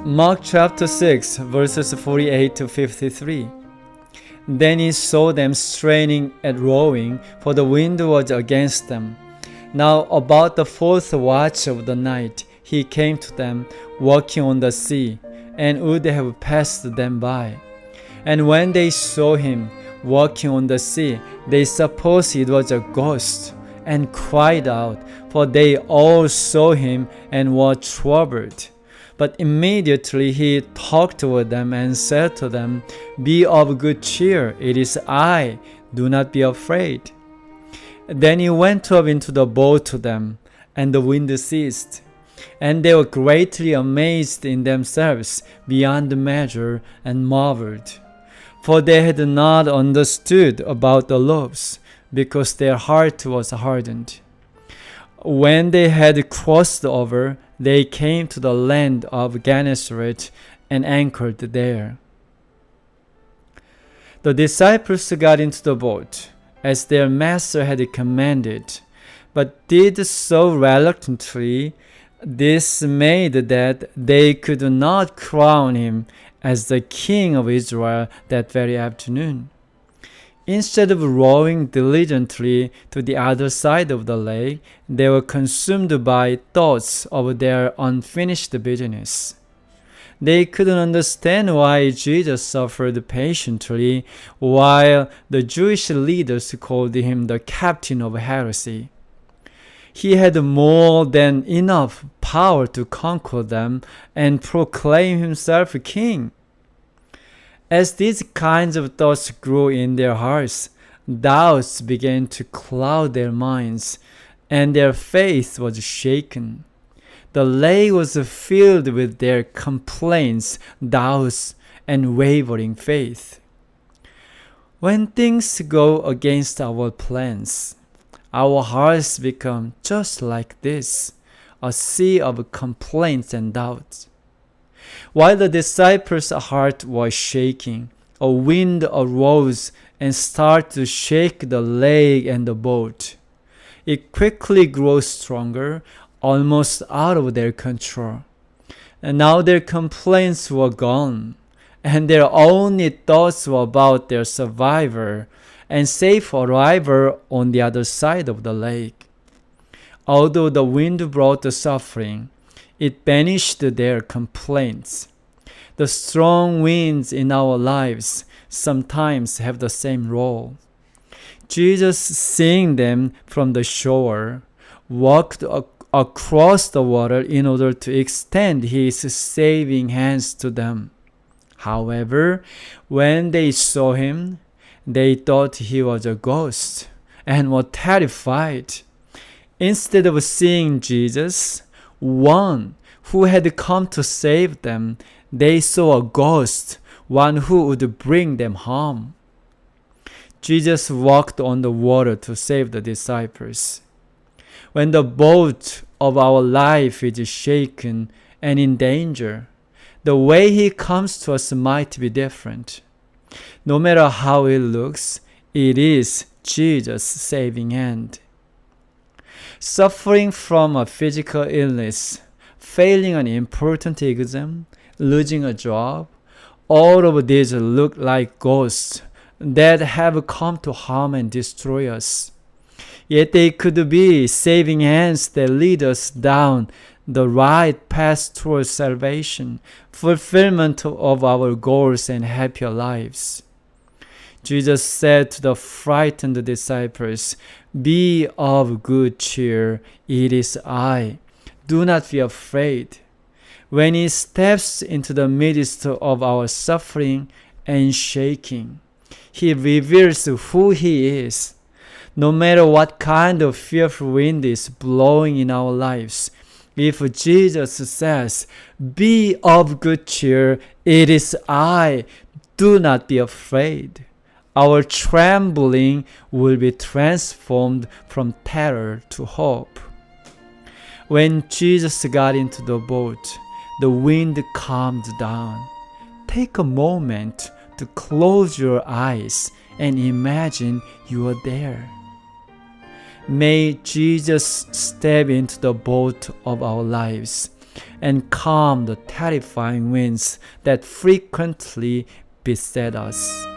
Mark chapter 6, verses 48 to 53. Then he saw them straining at rowing, for the wind was against them. Now about the fourth watch of the night, he came to them, walking on the sea, and would have passed them by. And when they saw him walking on the sea, they supposed it was a ghost, and cried out, for they all saw him and were troubled. But immediately he talked with them and said to them, "Be of good cheer, it is I, do not be afraid." Then he went up into the boat to them, and the wind ceased. And they were greatly amazed in themselves beyond measure and marveled. For they had not understood about the loaves, because their heart was hardened. When they had crossed over, they came to the land of Gennesaret and anchored there. The disciples got into the boat, as their master had commanded, but did so reluctantly, dismayed that they could not crown him as the king of Israel that very afternoon. Instead of rowing diligently to the other side of the lake, they were consumed by thoughts of their unfinished business. They couldn't understand why Jesus suffered patiently, while the Jewish leaders called him the captain of heresy. He had more than enough power to conquer them and proclaim himself king. As these kinds of thoughts grew in their hearts, doubts began to cloud their minds, and their faith was shaken. The lake was filled with their complaints, doubts, and wavering faith. When things go against our plans, our hearts become just like this, a sea of complaints and doubts. While the disciples' heart was shaking, a wind arose and started to shake the lake and the boat. It quickly grew stronger, almost out of their control. And now their complaints were gone, and their only thoughts were about their survival and safe arrival on the other side of the lake. Although the wind brought the suffering, it banished their complaints. The strong winds in our lives sometimes have the same role. Jesus, seeing them from the shore, walked across the water in order to extend his saving hands to them. However, when they saw him, they thought he was a ghost and were terrified. Instead of seeing Jesus, one who had come to save them, they saw a ghost, one who would bring them harm. Jesus walked on the water to save the disciples. When the boat of our life is shaken and in danger, the way he comes to us might be different. No matter how it looks, it is Jesus' saving hand. Suffering from a physical illness, failing an important exam, losing a job, all of these look like ghosts that have come to harm and destroy us. Yet they could be saving hands that lead us down the right path towards salvation, fulfillment of our goals and happier lives. Jesus said to the frightened disciples, "Be of good cheer, it is I. Do not be afraid." When he steps into the midst of our suffering and shaking, he reveals who he is. No matter what kind of fearful wind is blowing in our lives, if Jesus says, "Be of good cheer, it is I, do not be afraid," our trembling will be transformed from terror to hope. When Jesus got into the boat, the wind calmed down. Take a moment to close your eyes and imagine you are there. May Jesus step into the boat of our lives and calm the terrifying winds that frequently beset us.